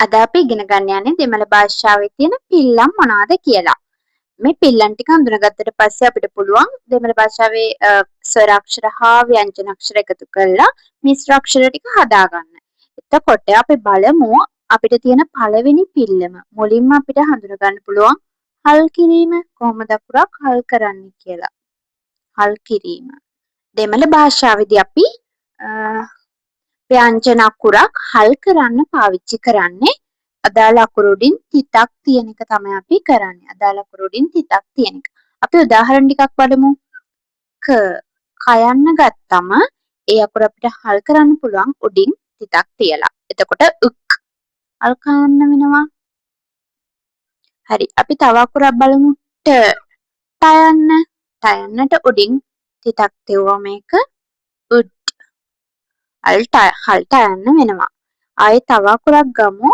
අද අපි ඉගෙන ගන්න යන්නේ දෙමළ භාෂාවේ තියෙන පිල්ලම් මොනවාද කියලා. මේ පිල්ලම් ටික හඳුනාගත්තට පස්සේ අපිට පුළුවන් දෙමළ භාෂාවේ ස්වර අක්ෂර හා ව්‍යංජන අක්ෂර එකතු කරලා මිශ්‍ර අක්ෂර ටික හදාගන්න. එතකොට අපි බලමු අපිට තියෙන පළවෙනි පිල්ලම. මුලින්ම අපිට හඳුනා ගන්න පුළුවන් හල් කිරීම කොහොමද අකුරක් හල් කරන්නේ කියලා. හල් කිරීම. දෙමළ භාෂාවේදී අපි ව්‍යංජන අකුරක් හල් කරන්න පාවිච්චි කරන්නේ අදාළ අකුරු උඩින් තිතක් තියෙන එක තමයි අපි කරන්නේ. අදාළ අකුරු උඩින් තිතක් තියෙන එක. අපි උදාහරණ ටිකක් බලමු. කයන්න ගත්තම ඒ අකුර අපිට හල් කරන්න පුළුවන් උඩින් තිතක් තියලා. එතකොට හල් කයන්න වෙනවා. හරි. අපි තව අකුරක් බලමු. ටයන්නට උඩින් තිතක් තියුවා මේක උඩ්. හල්ට යන්න වෙනවා. ආයේ තව අකුරක් ගමු.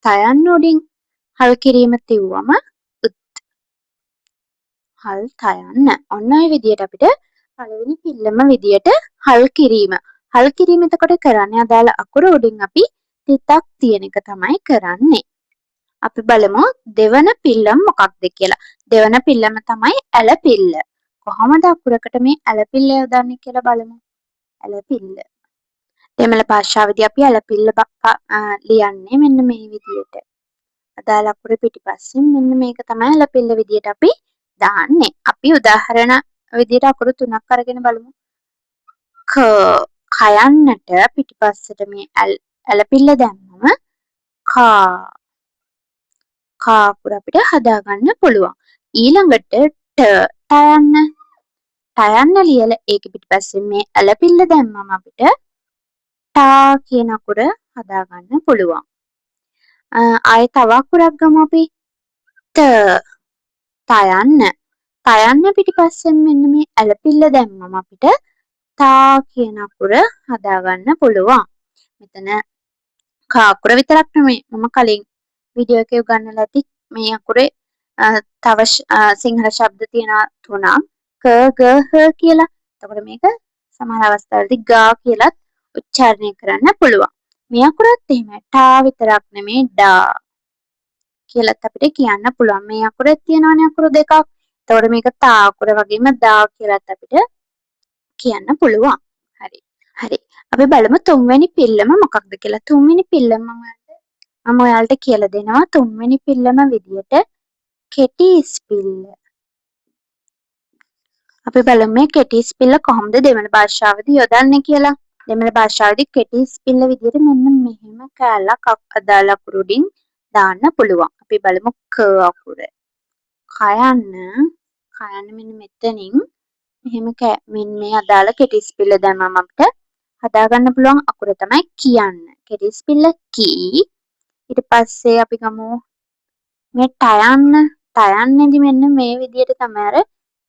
තයන්න උඩින් හල් කිරීම තිව්වම හල් තයන්න. ඔන්න ඔය විදියට අපිට පළවෙනි පිල්ලම විදියට හල් කිරීම. හල් කිරීම එතකොට කරන්නේ අදාළ අකුරු උඩින් අපි තිතක් තියෙන එක තමයි කරන්නේ. අපි බලමු දෙවන පිල්ලම මොකක්ද කියලා. දෙවන පිල්ලම තමයි ඇලපිල්ල. කොහොමද අකුරකට මේ ඇලපිල්ල යොදන්නේ කියලා බලමු. ඇලපිල්ල. දෙමළ භාෂාවේදී අපි ඇලපිල්ල ලියන්නේ මෙන්න මේ විදියට. අදාළ අකුර පිටිපස්සෙන් මෙන්න මේක තමයි ඇලපිල්ල විදියට අපි දාන්නේ. අපි උදාහරණ විදියට අකුරු තුනක් අරගෙන බලමු. කයන්නට පිටිපස්සට මේ ඇලපිල්ල දැම්මම කා අකුර අපිට හදාගන්න පුළුවන්. ඊළඟට ටයන්න ලියලා ඒක පිටිපස්සෙන් මේ ඇලපිල්ල දැම්මම අපිට ටා කියන අකුර හදාගන්න පුළුවන්. ආයේ තව අකුරක් ගමු අපි. තයන්න පිටිපස්සෙන් මෙන්න මේ ඇලපිල්ල දැම්මම අපිට තා කියන අකුර හදාගන්න පුළුවන්. මෙතන කා අකුර විතරක් නෙමෙයි මම කලින් වීඩියෝ එකේ උගන්වලා ඇති මේ අකුරේ තව සිංහල ශබ්ද තියෙනවා 3ක් ක ග හ කියලා. එතකොට මේක සමහර අවස්ථාවලදී ගා කියලත් උච්චාරණය කරන්න පුළුවන්. මේ අකුරත් එහෙමයි. ටා විතරක් නෙමෙයි ඩා කියලත් අපිට කියන්න පුළුවන්. මේ අකුරේ තියෙනවනේ අකුරු දෙකක්. එතකොට මේක තා අකුර වගේම දා කියලත් අපිට කියන්න පුළුවන්. හරි. අපි බලමු තුන්වෙනි පිල්ලම මොකක්ද කියලා. තුන්වෙනි පිල්ලම මම ඔයාලට කියලා දෙනවා. තුන්වෙනි පිල්ලම විදියට කෙටි ස්පිල්ල. අපි බලමු මේ කෙටි ස්පිල්ල කොහොමද දෙමළ භාෂාවේදී යොදන්නේ කියලා. දෙමළ භාෂාවේදී කෙටි ස්පිල්ල විදියට මෙන්න මෙහෙම කෑල්ලක් අදාළ අකුරු උඩින් දාන්න පුළුවන්. අපි බලමු ක අකුර. කයන්න මෙන්න මෙතනින් මෙහෙම මේ අදාළ කෙටි ස්පිල්ල දැම්මම අපිට හදාගන්න පුළුවන් අකුර තමයි කියන්න. කෙටි ස්පිල්ල කී. ඊට පස්සේ අපි ගමු මේ ටයන්නේදී මෙන්න මේ විදියට තමයි අර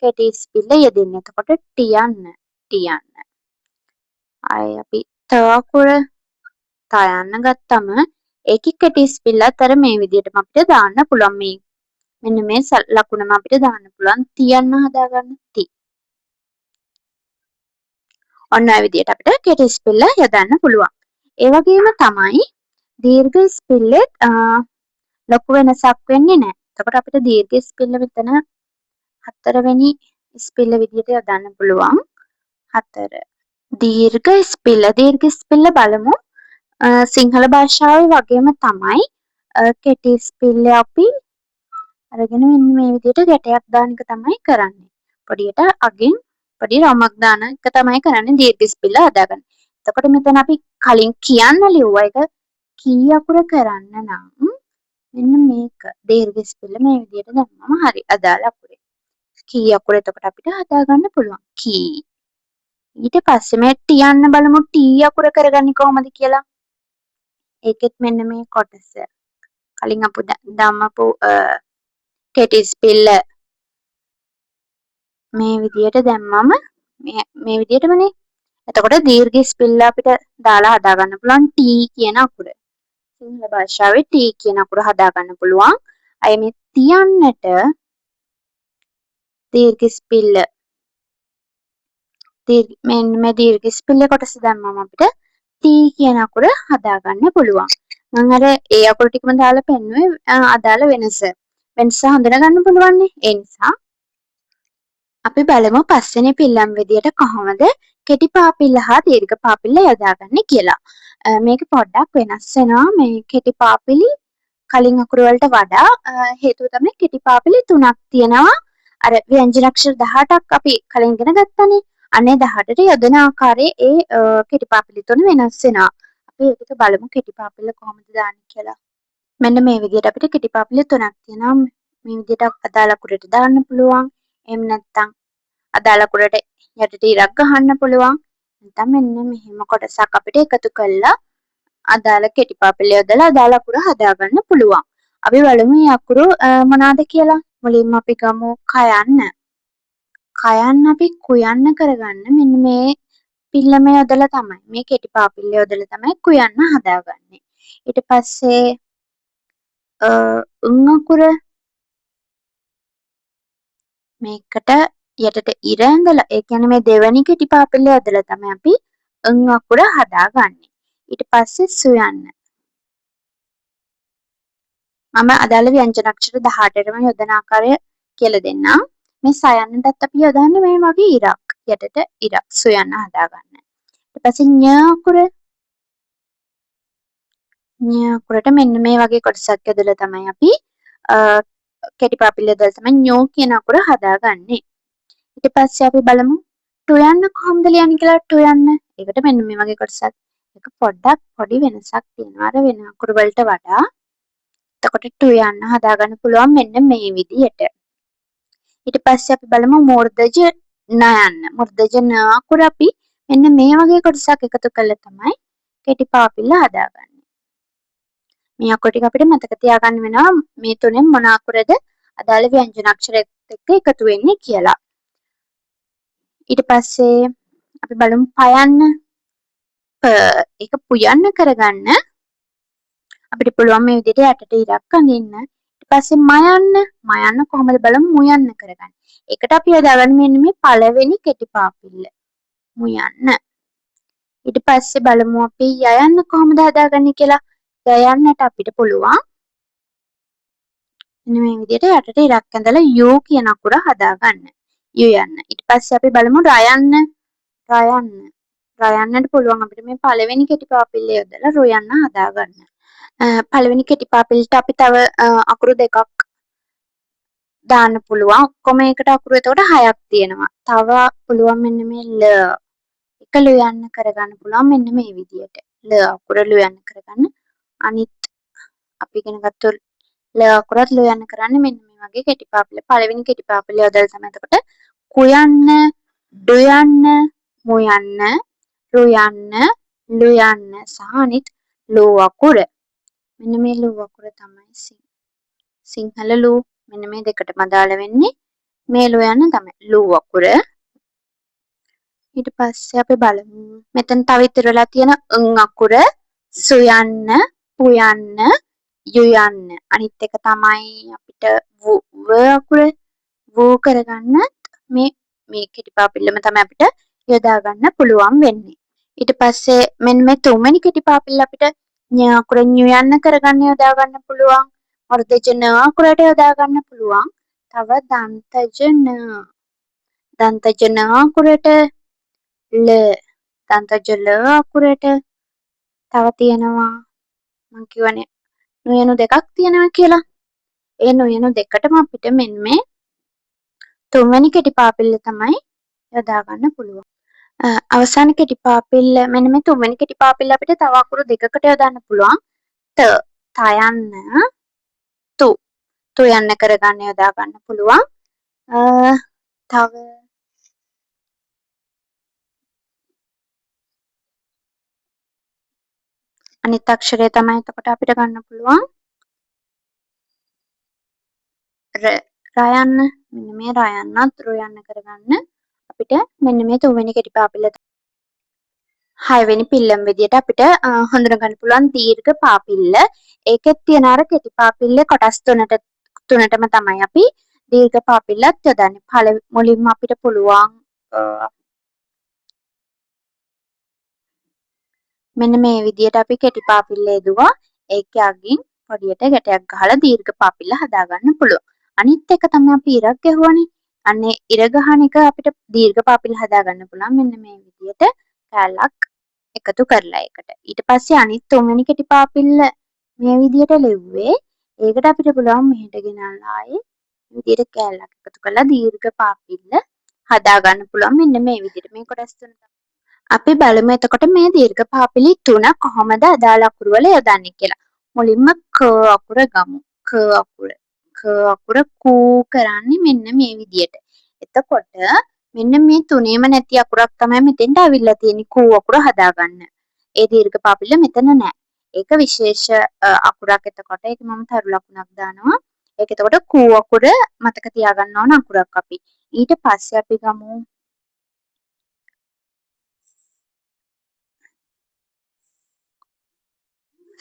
කෙටි ස්පිල්ල යෙදෙන්නේ. එතකොට ටියන්න. ආයේ අපි ත අකුර තයන්න ගත්තම ඒකේ කෙටි ස්පිල්ලත් අර මේ විදියටම අපිට දාන්න පුළුවන්. මෙන්න මේ ලකුණම අපිට දාන්න පුළුවන්. තියන්න හදාගන්න ති. ඔන්න ඔය විදියට අපිට කෙටි ස්පිල්ල යොදන්න පුළුවන්. ඒ වගේම තමයි දීර්ඝ ස්පිල්ලෙත් ලොකු වෙනසක් වෙන්නේ නැහැ. එතකොට අපිට දීර්ඝ ස්පිල්ල මෙතන 4 වෙනි ස්පිල්ල විදියට යොදන්න පුළුවන්. 4. දීර්ඝ ස්පිල්ල බලමු. සිංහල භාෂාවේ වගේම තමයි කෙටි ස්පිල්ල අපි අරගෙන මෙන්න මේ විදියට ගැටයක් දාන එක තමයි කරන්නේ. පොඩියට අගින් පොඩි රමක් දාන එක තමයි කරන්නේ දීර්ඝ ස්පිල්ල හදාගන්න. එතකොට මෙතන අපි කලින් කියන්න ලිව්වා එක කී අකුර කරන්න නම් මෙන්න මේක දීර්ඝ ස්පිල්ල මේ විදියට දැම්මම හරි අදාළ අකුරේ. කී අකුර එතකොට අපිට හදාගන්න පුළුවන්. කී. ඊට පස්සේ මේ ටියන්න බලමු ටී අකුර කරගන්නේ කොහොමද කියලා. ඒකෙත් මෙන්න මේ කොටස. කලින් අපු දැම්මපු කෙටි ස්පිල්ල මේ විදියට දැම්මම මේ විදියටමනේ. එතකොට දීර්ඝ ස්පිල්ල අපිට දාලා හදාගන්න පුළුවන් ටී කියන අකුර. සිංහල භාෂාවේ ටී කියන අකුර හදාගන්න පුළුවන්. අය මේ තියන්නට දීර්ඝ ස්පිල්ල මේ දීර්ඝ ස්පිල්ල කොටස දැම්මම අපිට තී කියන අකුර හදාගන්න පුළුවන්. මම අර ඒ අකුරු ටිකම දාලා පෙන්නුවේ අදාළ වෙනස. වෙනස හඳුනා ගන්න පුළුවන් නේ. ඒ නිසා අපි බලමු පස්වෙනි පිල්ලම් විදියට කොහොමද කෙටි පාපිල්ල හා දීර්ඝ පාපිල්ල යොදාගන්නේ කියලා. මේක පොඩ්ඩක් වෙනස් වෙනවා මේ කෙටි පාපිලි කලින් අකුරු වලට වඩා හේතුව තමයි කෙටි පාපිලි තුනක් තියෙනවා. අර ව්‍යංජන අක්ෂර 18ක් අපි කලින් ඉගෙන ගත්තානේ. අනේ 18ට යොදන ආකාරයේ කෙටි පාපිලි තුන වෙනස් වෙනවා. අපි ඒක බලමු කෙටි පාපිල්ල කොහොමද දාන්නේ කියලා. මෙන්න මේ විදිහට අපිට කෙටි පාපිලි තුනක් තියෙනවා. මේ විදිහට අදාළ අකුරට දාන්න පුළුවන්. එහෙම නැත්නම් අදාළ අකුරට යටට ඉරක් ගහන්න පුළුවන්. නැත්නම් මෙන්න මෙහෙම කොටසක් අපිට එකතු කරලා අදාළ කෙටි පාපිලි යොදලා අදාළ අකුර හදාගන්න පුළුවන්. අපි බලමු මේ අකුරු මොනවාද කියලා. මුලින්ම අපි ගමු කයන්න. කයන්න අපි කුයන්න කරගන්න මෙන්න මේ පිල්ලම යොදලා තමයි මේ කෙටි පාපිල්ල යොදලා තමයි කුයන්න හදාගන්නේ. ඊට පස්සේ අකුර මේකට යටට ඉර ඇඳලා ඒ කියන්නේ මේ දෙවැනි කෙටි පාපිල්ල යොදලා තමයි අපි අකුර හදාගන්නේ. ඊට පස්සේ සුයන්න. මම අදාළ ව්‍යංජන අක්ෂර 18ටම යොදන ආකාරය කියලා දෙන්නම්. මේ සයන්නටත් අපි යොදන්නේ මේ වගේ ඉරක්. යටට ඉරක් සුයන්න හදාගන්න. ඊට පස්සේ ඤ අකුරට මෙන්න මේ වගේ කොටසක් යොදලා තමයි අපි කෙටි පාපිල්ල යොදලා තමයි ඤෝ කියන අකුර හදාගන්නේ. ඊට පස්සේ අපි බලමු ටු යන්න කොහොමද ලියන්නේ කියලා ටු යන්න. ඒකට මෙන්න මේ වගේ කොටසක්. ඒක පොඩ්ඩක් පොඩි වෙනසක් තියෙනවා අර වෙන අකුරු වලට වඩා. එතකොට ටු යන්න හදාගන්න පුළුවන් මෙන්න මේ විදිහට. ඊට පස්සේ අපි බලමු මූර්ධජ න යන්න. මූර්ධජ න අකුර අපි මෙන්න මේ වගේ කොටසක් එකතු කරලා තමයි කෙටි පාපිල්ල හදාගන්නේ. මේ අකුරු ටික අපිට මතක තියාගන්න වෙනවා මේ තුනෙන් මොන අකුරද අදාළ ව්‍යංජන අක්ෂරයත් එක්ක එකතු වෙන්නේ කියලා. ඊට පස්සේ අපි බලමු පයන්න. ඒක පුයන්න කරගන්න අපිට පුළුවන් මේ විදිහට යටට ඉරක් අඳින්න. ඊට පස්සේ මයන්න කොහොමද බලමු මුයන්න කරගන්න. ඒකට අපි හදාගන්නේ මෙන්න මේ පළවෙනි කෙටි පාපිල්ල. මුයන්න. ඊට පස්සේ බලමු අපි යයන්න කොහොමද හදාගන්නේ කියලා. යයන්නට අපිට පුළුවන් මෙන්න මේ විදිහට යටට ඉරක් ඇඳලා යූ කියන අකුර හදාගන්න. යයන්න. ඊට පස්සේ අපි බලමු රයන්න. රයන්නට පුළුවන් අපිට මේ පළවෙනි කෙටි පාපිල්ල යොදලා රොයන්න හදාගන්න. පළවෙනි කෙටි පාපිල්ලට අපි තව අකුරු දෙකක් දාන්න පුළුවන්. ඔක්කොම එකට අකුරු එතකොට 6ක් තියෙනවා. තව පුළුවන් මෙන්න මේ ල එක ලියන්න කරගන්න පුළුවන් මෙන්න මේ විදිහට. ල අකුර ලියන්න කරගන්න. අනිත් අපි ඉගෙන ගත්ත ල අකුරත් ලියන්න කරන්නේ මෙන්න මේ වගේ කෙටි පාපිල්ල. පළවෙනි කෙටි පාපිල්ල යොදලා තමයි එතකොට කුයන්න, ඩුයන්න, මුයන්න, රුයන්න, ලුයන්න සහ අනිත් ලෝ අකුර. මෙන්න මේ ලෝ අකුර තමයි සිංහල ලෝ. මෙන්න මේ දෙකටම අදාළ වෙන්නේ මේ ලෝ යන තමයි ලෝ අකුර. ඊට පස්සේ අපි බලමු මෙතන තව ඉතුරු වෙලා තියෙන අකුර සුයන්න, පුයන්න, යුයන්න. අනිත් එක තමයි අපිට ව අකුර වූ කරගන්න මේ කෙටි පාපිල්ලම තමයි අපිට යොදා ගන්න පුළුවන් වෙන්නේ. ඊට පස්සේ මෙන්න මේ තුන්වෙනි කෙටි පාපිල්ල අපිට ඤ අකුර ඤුයන්න කරගන්න යොදා ගන්න පුළුවන්. වර්ධජ න අකුරට යොදා ගන්න පුළුවන්. තව දන්තජ න අකුරට ල දන්තජ ල අකුරට තව තියෙනවා මම කියවනේ නොයනු දෙකක් තියෙනවා කියලා. ඒ නොයනු දෙකටම අපිට මෙන්න මේ තුන්වෙනි කෙටි පාපිල්ල තමයි යොදා ගන්න පුළුවන්. අවසාන කෙටි පාපිල්ල මෙන්න මේ තුන්වෙනි කෙටි පාපිල්ල අපිට තව අකුරු දෙකකට යොදන්න පුළුවන්. තයන්න තු යන්න කරගන්න යොදා ගන්න පුළුවන්. තව අනිත් අක්ෂරය තමයි එතකොට අපිට ගන්න පුළුවන් රයන්න. මෙන්න මේ රයන්නත් රොයන්න කරගන්න අපිට මෙන්න මේ තුන්වෙනි කෙටි පාපිල්ල 6වෙනි පිල්ලම් විදියට අපිට හඳුනා ගන්න පුළුවන් දීර්ඝ පාපිල්ල. ඒකෙත් තියෙන අර කෙටි පාපිල්ලේ කොටස් තුනටම තමයි අපි දීර්ඝ පාපිල්ලත් යොදන්නේ. මුලින්ම අපිට පුළුවන් මෙන්න මේ විදියට අපි කෙටි පාපිල්ල යෙදුවා. ඒකේ අගින් පොඩියට ගැටයක් ගහලා දීර්ඝ පාපිල්ල හදාගන්න පුළුවන්. අනිත් එක තමයි අපි ඉරක් ගැහුවනේ. අන්නේ ඉර ගහන එක අපිට දීර්ඝ පාපිල්ල හදාගන්න පුළුවන්. මෙන්න මේ විදියට කැලක් එකතු කරලා ඒකට. ඊට පස්සේ අනිත් තුන්වෙනි කෙටි පාපිල්ල මේ විදියට ලෙව්වේ. ඒකට අපිට පුළුවන් මෙහෙට ගෙනල්ලා ආයේ විදියට කැලක් එකතු කරලා දීර්ඝ පාපිල්ල හදාගන්න පුළුවන්. මෙන්න මේ විදියට මේ කොටස් තුන අපි බලමු එතකොට මේ දීර්ඝ පාපිලි තුන කොහොමද අදාළ අකුරු වල යොදන්නේ කියලා. මුලින්ම ක අකුර ගමු. ක අකුර. ක අකුර කූ කරන්නේ මෙන්න මේ විදියට. එතකොට මෙන්න මේ තුනේම නැති අකුරක් තමයි මෙතෙන්ට අවිල්ලා තියෙන්නේ කූ අකුර හදාගන්න. ඒ දීර්ඝ පාපිල්ල මෙතන නැහැ. ඒක විශේෂ අකුරක්. එතකොට ඒක මම තරු ලකුණක් දානවා. ඒක එතකොට කූ අකුර මතක තියාගන්න ඕන අකුරක් අපි. ඊට පස්සේ අපි ගමු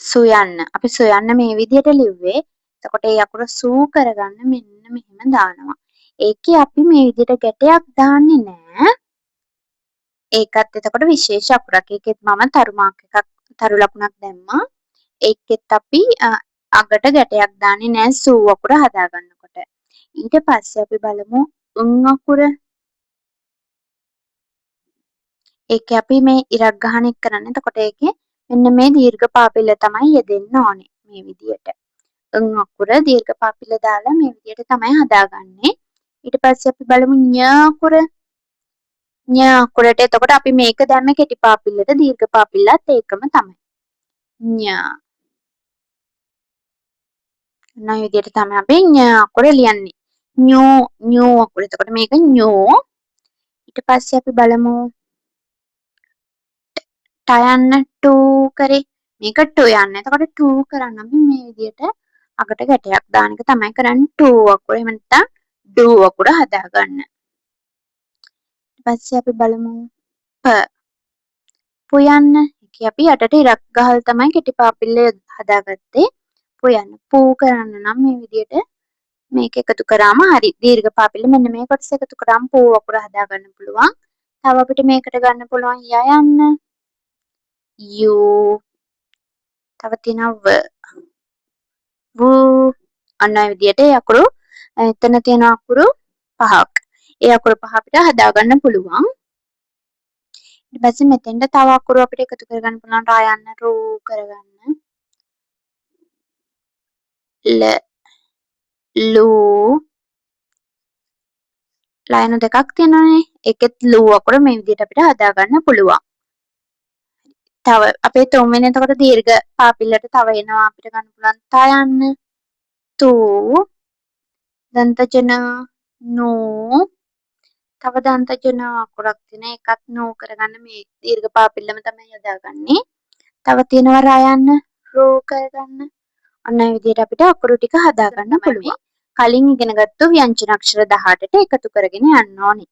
සුයන්න. අපි සොයන්න මේ විදිහට ලිව්වේ. එතකොට ඒ අකුර සූ කරගන්න මෙන්න මෙහෙම දානවා. ඒකේ අපි මේ විදිහට ගැටයක් දාන්නේ නැහැ. ඒකත් එතකොට විශේෂ අකුරක්. ඒකෙත් මම තරු මාක් එකක් තරු ලකුණක් දැම්මා. ඒකෙත් අපි අගට ගැටයක් දාන්නේ නැහැ සූ අකුර හදාගන්නකොට. ඊට පස්සේ අපි බලමු අකුර. ඒකේ අපි මේ ඉරක් ගහන එක කරන්නේ. එතකොට ඒකේ මෙන්න මේ දීර්ඝ පාපිල්ල තමයි යෙදෙන්න ඕනේ. මේ විදියට. අකුර දීර්ඝ පාපිල්ල දාලා මේ විදියට තමයි හදාගන්නේ. ඊට පස්සේ අපි බලමු අකුර. අකුරට එතකොට අපි මේක දැම්මේ කෙටි පාපිල්ලට දීර්ඝ පාපිල්ලත් ඒකම තමයි. මේ විදියට තමයි අපි අකුර ලියන්නේ. ඤෝ අකුර. එතකොට මේක ඤෝ. ඊට පස්සේ අපි බලමු ටයන්න ටූ කරේ. මේක ටූ යන්න. එතකොට ටූ කරන්න අපි මේ විදියට අකට ගැටයක් දාන එක තමයි කරන්නේ ටූ අකුර. එහෙම නැත්නම් ඩූ අකුර හදාගන්න. ඊට පස්සේ අපි බලමු පුයන්න. ඒකේ අපි යටට ඉරක් ගහලා තමයි කෙටි පාපිල්ල හදාගත්තේ. පුයන්න. පූ කරන්න නම් මේ විදියට මේක එකතු කරාම හරි. දීර්ඝ පාපිල්ල මෙන්න මේ කොටස එකතු කරාම පූ අකුර හදාගන්න පුළුවන්. තව අපිට මේකට ගන්න පුළුවන් යයන්න. යූ. තව තියෙනවා වූ. අන්න ඒ විදියට ඒ අකුරු එතන තියෙන අකුරු පහක්. ඒ අකුරු පහ අපිට හදාගන්න පුළුවන්. ඊට පස්සේ මෙතෙන්ට තව අකුරු අපිට එකතු කරගන්න පුළුවන් රායන්න රූ කරගන්න. ල ලූ ලයින් දෙකක් තියෙනවානේ. ඒකෙත් ලූ අකුර මේ විදිහට අපිට හදාගන්න පුළුවන්. තව අපේ තුන්වෙනි එතකොට දීර්ඝ පාපිල්ලට තව එනවා අපිට ගන්න පුළුවන් තයන්න තූ දන්තජන නූ තව දන්තජන අකුරක් තියෙන එකත් නූ කරගන්න මේ දීර්ඝ පාපිල්ලම තමයි යොදාගන්නේ. තව තියෙනවා රයන්න රූ කරගන්න. අන්න ඒ විදිහට අපිට අකුරු ටික හදාගන්න පුළුවන්. කලින් ඉගෙනගත්තු ව්‍යංජන අක්ෂර 18ට එකතු කරගෙන යන්න ඕනේ.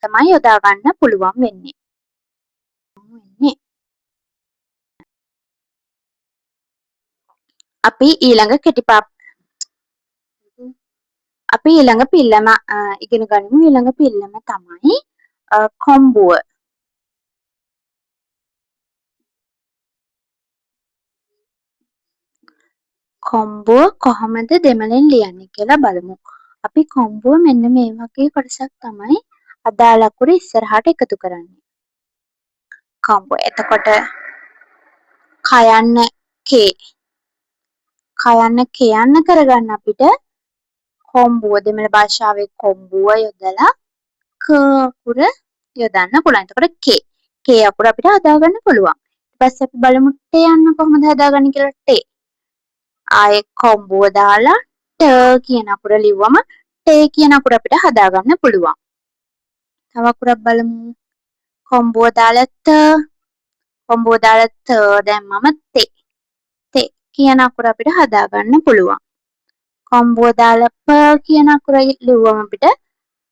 තමයි යොදා ගන්න පුළුවන් වෙන්නේ. අපි ඊළඟ අපි ඊළඟ පිල්ලම ඉගෙන ගනිමු. ඊළඟ පිල්ලම තමයි කොම්බුව. කොම්බුව කොහොමද දෙමළෙන් ලියන්නේ කියලා බලමු. අපි කොම්බුව මෙන්න මේ වගේ කොටසක් තමයි අදාළ අකුරු ඉස්සරහට එකතු කරන්නේ. කොම්බුව. එතකොට කයන්න කේ. කයන්න කියන්න කරගන්න අපිට කොම්බුව දෙමළ භාෂාවේ කොම්බුව යොදලා ක අකුර යොදන්න පුළුවන්. එතකොට කේ අකුර අපිට හදාගන්න පුළුවන්. ඊට පස්සේ අපි බලමු ටේ යන්න කොහොමද හදාගන්නේ කියලා ටේ. ආයේ කොම්බුව දාලා ට කියන අකුර ලිව්වම ටේ කියන අකුර අපිට හදාගන්න පුළුවන්. තව අකුරක් බලමු. කොම්බුව දාලා කොම්බුව දාලා දැම්මම තේ කියන අකුර අපිට හදාගන්න පුළුවන්. කොම්බුව දාලා ප කියන අකුර ලිව්වම අපිට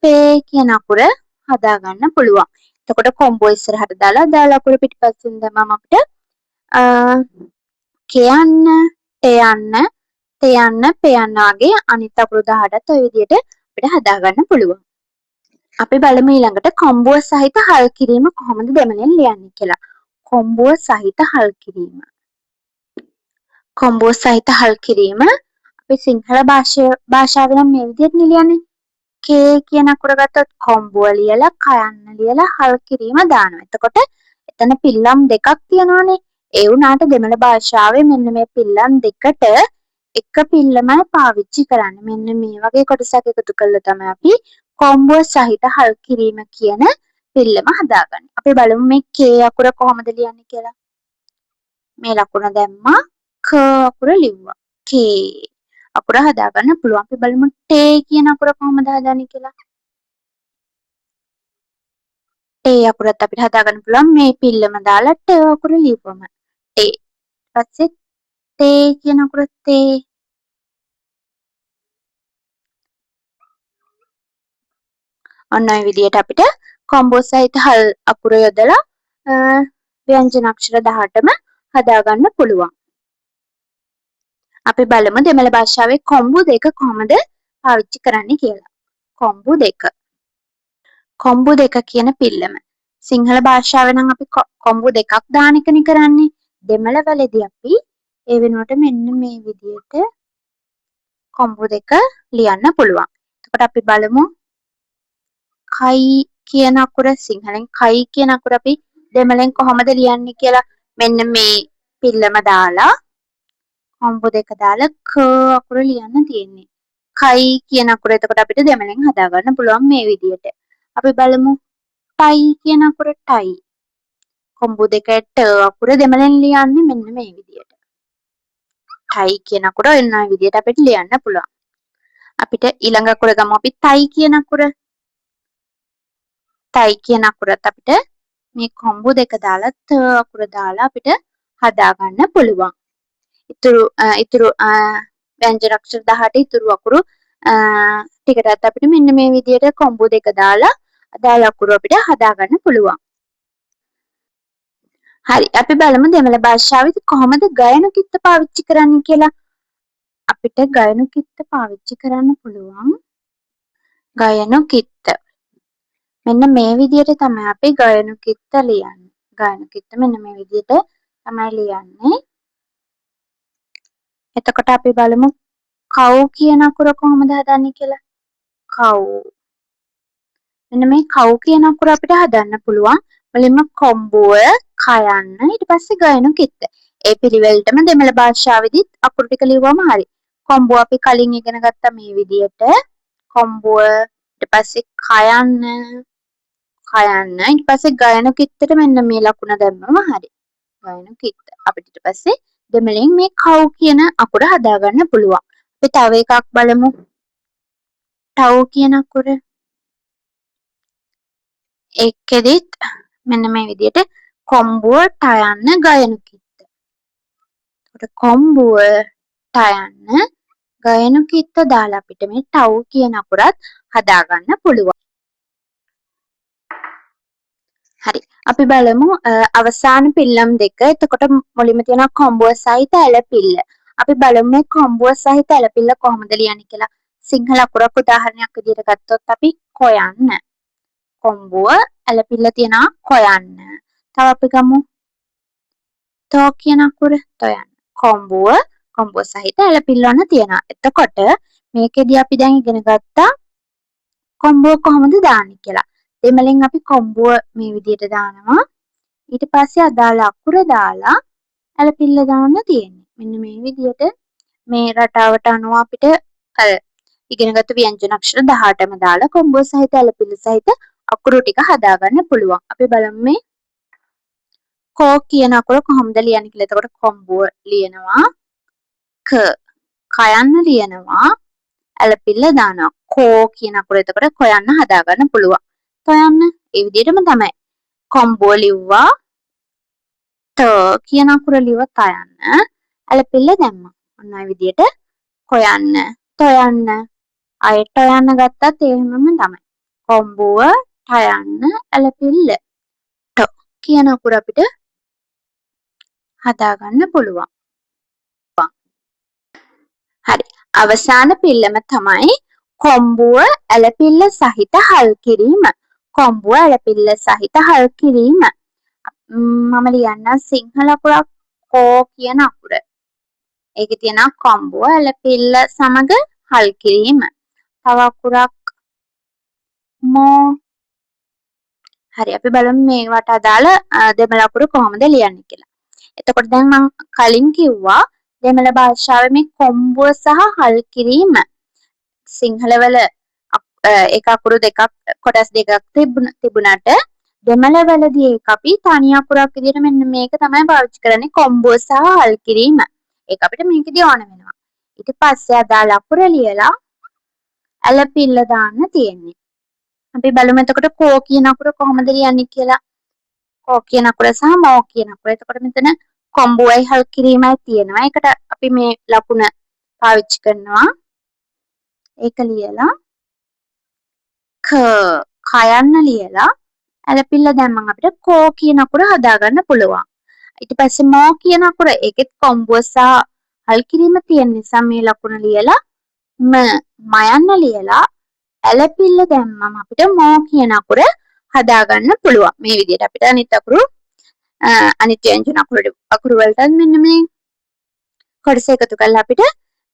පේ කියන අකුර හදාගන්න පුළුවන්. එතකොට කොම්බුව ඉස්සරහට දාලා දාලා අකුර පිටිපස්සෙන් දැම්මම අපිට කියන්න තයන්න පයන්න වගේ අනිත් අකුරු 18ත් ඔය විදිහට අපිට හදාගන්න පුළුවන්. අපි බලමු ඊළඟට කොම්බුව සහිත හල් කිරීම කොහොමද දෙමළෙන් ලියන්නේ කියලා. කොම්බුව සහිත හල් කිරීම. කොම්බුව සහිත හල් කිරීම අපි සිංහල භාෂාවෙන් නම් මේ විදිහට ලියන්නේ. කේ කියන අකුර ගත්තොත් කොම්බුව ලියලා කයන්න ලියලා හල් කිරීම දානවා. එතකොට එතන පිල්ලම් දෙකක් තියෙනවානේ. ඒ වුණාට දෙමළ භාෂාවේ මෙන්න මේ පිල්ලම් දෙකට එක පිල්ලමයි පාවිච්චි කරන්නේ. මෙන්න මේ වගේ කොටසක් එකතු කරලා තමයි අපි කොම්බුව සහිත හල් කිරීම කියන පිල්ලම හදාගන්නේ. අපි බලමු මේ කේ අකුර කොහොමද ලියන්නේ කියලා. මේ ලකුණ දැම්මා ක අකුර ලිව්වා. කේ අකුර හදාගන්න පුළුවන්. අපි බලමු ටේ කියන අකුර කොහොමද හදන්නේ කියලා. ටේ අකුරත් අපිට හදාගන්න පුළුවන් මේ පිල්ලම දාලා ට අකුර ලියපුවම. ටේ. ඊපස්සේ තේ කියන අකුර තේ. ඔන්න ඔය විදිහට අපිට කොම්බෝ සහිත හල් අකුර යොදලා ව්‍යංජන අක්ෂර 18ම හදාගන්න පුළුවන්. අපි බලමු දෙමළ භාෂාවේ කොම්බු දෙක කොහොමද පාවිච්චි කරන්නේ කියලා. කොම්බු දෙක. කොම්බු දෙක කියන පිල්ලම. සිංහල භාෂාවේ නම් අපි කොම්බු දෙකක් දාන එකනේ කරන්නේ. දෙමළ වලදී අපි ඒ වෙනුවට මෙන්න මේ විදිහට කොම්බු දෙක ලියන්න පුළුවන්. එතකොට අපි බලමු කයි කියන අකුර සිංහලෙන් කයි කියන අකුර අපි දෙමළෙන් කොහොමද ලියන්නේ කියලා මෙන්න මේ පිල්ලම දාලා කොම්බු දෙක දාලා ක අකුර ලියන්න තියෙන්නේ. කයි කියන අකුර එතකොට අපිට දෙමළෙන් හදාගන්න පුළුවන් මේ විදිහට. අපි බලමු ටයි කියන අකුර ටයි. කොම්බු දෙකට අකුර දෙමළෙන් ලියන්නේ මෙන්න මේ විදිහට. ටයි කියන අකුර එන්න විදිහට අපිට ලියන්න පුළුවන්. අපිට ඊළඟ අකුර ගමු අපි තයි කියන අකුර. තයි කියන අකුරත් අපිට මේ කොම්බු දෙක දාලා ත අකුර දාලා අපිට හදාගන්න පුළුවන්. ඉතුරු ව්‍යංජන අක්ෂර 18 ඉතුරු අකුරු ටිකටත් අපිට මෙන්න මේ විදිහට කොම්බු දෙක දාලා අදාළ අකුරු අපිට හදාගන්න පුළුවන්. හරි අපි බලමු දෙමළ භාෂාවේ කොහොමද ගයන කිත්ත පාවිච්චි කරන්නේ කියලා. අපිට ගයන කිත්ත පාවිච්චි කරන්න පුළුවන්. ගයන කිත්ත. මෙන්න මේ විදිහට තමයි අපි ගයන කිත්ත ලියන්නේ. ගයන කිත්ත මෙන්න මේ විදිහට තමයි ලියන්නේ. එතකොට අපි බලමු කව් කියන අකුර කොහොමද හදන්නේ කියලා. කව්. මෙන්න මේ කව් කියන අකුර අපිට හදන්න පුළුවන්. මුලින්ම කොම්බුව, කයන්න, ඊට පස්සේ ගයන කිත්ත. ඒ පිළිවෙලටම දෙමළ භාෂාවෙදිත් අකුරු ටික ලිව්වම හරි. කොම්බුව අපි කලින් ඉගෙන ගත්තා මේ විදිහට. කොම්බුව ඊට පස්සේ කයන්න ඊට පස්සේ ගයන කිත්තට මෙන්න මේ ලකුණ දැම්මම හරි. ගයන කිත්ත. අපිට ඊට පස්සේ දෙමළෙන් මේ කව් කියන අකුර හදාගන්න පුළුවන්. අපි තව එකක් බලමු. ටව් කියන අකුර. ඒකෙදිත් මෙන්න මේ විදිහට කොම්බුව ටයන්න ගයන කිත්ත. එතකොට කොම්බුව ටයන්න ගයන කිත්ත දාලා අපිට මේ ටව් කියන අකුරත් හදාගන්න පුළුවන්. හරි. අපි බලමු අවසාන පිල්ලම් දෙක. එතකොට මුලින්ම තියෙනවා කොම්බුව සහිත ඇලපිල්ල. අපි බලමු මේ කොම්බුව සහිත ඇලපිල්ල කොහොමද ලියන්නේ කියලා. සිංහල අකුරක් උදාහරණයක් විදිහට ගත්තොත් අපි කොයන්න. කොම්බුව ඇලපිල්ල තියෙනවා කොයන්න. තව අපි ගමු තෝ කියන අකුර තොයන්න. කොම්බුව සහිත ඇලපිල්ල ඔන්න තියෙනවා. එතකොට මේකෙදි අපි දැන් ඉගෙන ගත්තා කොම්බුව කොහොමද දාන්නේ කියලා. දෙමළෙන් අපි කොම්බුව මේ විදිහට දානවා. ඊට පස්සේ අදාළ අකුර දාලා ඇලපිල්ල දාන්න තියෙන්නේ. මෙන්න මේ විදිහට මේ රටාවට අනුව අපිට අර ඉගෙනගත්තු ව්‍යංජන අක්ෂර 18ම දාලා කොම්බුව සහිත ඇලපිල්ල සහිත අකුරු ටික හදාගන්න පුළුවන්. අපි බලමු මේ කෝ කියන අකුර කොහොමද ලියන්නේ කියලා. එතකොට කොම්බුව ලියනවා ක. කයන්න ලියනවා ඇලපිල්ල දානවා. කෝ කියන අකුර එතකොට කොයන්න හදාගන්න පුළුවන්. කොයන්න ඒ විදිහටම තමයි. කොම්බුව ලිව්වා ත කියන අකුර ලිව්ව තයන්න ඇලපිල්ල දැම්මා. ඔන්න ඔය විදිහට කොයන්න තොයන්න අයට යන්න ගත්තත් එහෙමම තමයි. කොම්බුව ටයන්න ඇලපිල්ල ට කියන අකුර අපිට හදාගන්න පුළුවන්. හරි. අවසාන පිල්ලම තමයි කොම්බුව ඇලපිල්ල සහිත හල් කිරීම. කොම්බුව ඇලපිල්ල සහිත හල් කිරීම. මම ලියන්නම් සිංහල අකුරක් කෝ කියන අකුර. ඒකේ තියෙනවා කොම්බුව ඇලපිල්ල සමග හල් කිරීම. තව අකුරක් මෝ. හරි අපි බලමු මේවට අදාළ දෙමළ අකුරු කොහොමද ලියන්නේ කියලා. එතකොට දැන් මම කලින් කිව්වා දෙමළ භාෂාවේ මේ කොම්බුව සහ හල් කිරීම සිංහල වල එක අකුරු දෙකක් කොටස් දෙකක් තිබුණාට දෙමළ වලදී ඒක අපි තනි අකුරක් විදිහට මෙන්න මේක තමයි පාවිච්චි කරන්නේ කොම්බුව සහ හල් කිරීම. ඒක අපිට මේකදී ඕන වෙනවා. ඊට පස්සේ අදාළ අකුර ලියලා ඇලපිල්ල දාන්න තියෙන්නේ. අපි බලමු එතකොට කෝ කියන අකුර කොහොමද ලියන්නේ කියලා. කෝ කියන අකුර සහ මෝ කියන අකුර. එතකොට මෙතන කොම්බුවයි හල් කිරීමයි තියෙනවා. ඒකට අපි මේ ලකුණ පාවිච්චි කරනවා. ඒක ලියලා කයන්න ලියලා ඇලපිල්ල දැම්මම අපිට කෝ කියන අකුර හදාගන්න පුළුවන්. ඊට පස්සේ මෝ කියන අකුර ඒකෙත් කොම්බුව සහ හල් කිරීම තියෙන නිසා මේ ලකුණ ලියලා මයන්න ලියලා ඇලපිල්ල දැම්මම අපිට මෝ කියන අකුර හදාගන්න පුළුවන්. මේ විදිහට අපිට අනිත් අකුරු අනිත් ව්‍යංජන අකුරු වලට මෙන්න මේ කොටස එකතු කරලා අපිට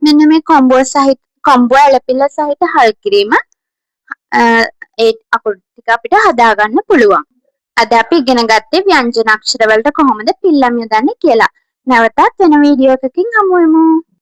මෙන්න මේ කොම්බුව ඇලපිල්ල සහිත හල් කිරීම ඒ අකුරු ටික අපිට හදාගන්න පුළුවන්. අද අපි ඉගෙන ගත්තේ ව්‍යංජන අක්ෂර වලට කොහොමද පිල්ලම් යොදන්නේ කියලා. නැවතත් වෙන වීඩියෝ එකකින් හමු වෙමු.